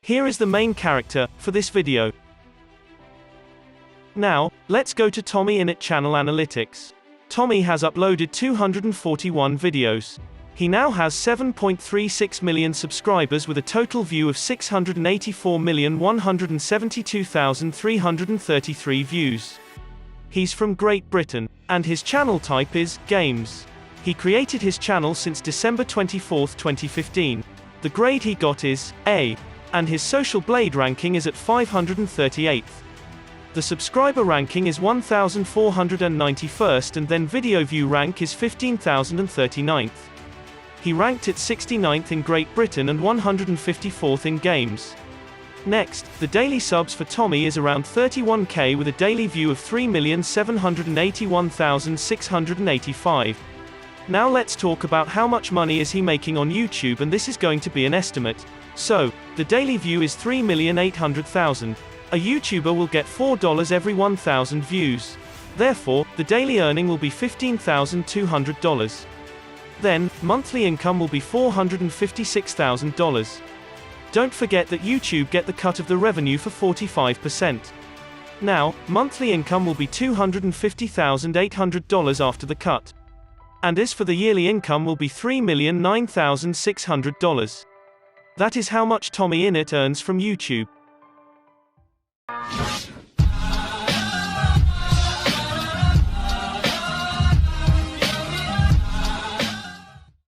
Here is the main character for this video. Now, let's go to TommyInnit channel analytics. Tommy has uploaded 241 videos. He now has 7.36 million subscribers with a total view of 684,172,333 views. He's from Great Britain, and his channel type is games. He created his channel since December 24, 2015. The grade he got is A, and his social blade ranking is at 538th. The subscriber ranking is 1491st, and then video view rank is 15,039th. He ranked at 69th in Great Britain and 154th in games. Next, the daily subs for Tommy is around 31k with a daily view of 3,781,685. Now let's talk about how much money is he making on YouTube, and this is going to be an estimate. So, the daily view is 3,800,000. A YouTuber will get $4 every 1,000 views. Therefore, the daily earning will be $15,200. Then, monthly income will be $456,000. Don't forget that YouTube get the cut of the revenue for 45%. Now, monthly income will be $250,800 after the cut. And as for the yearly income will be $3,009,600. That is how much TommyInnit earns from YouTube.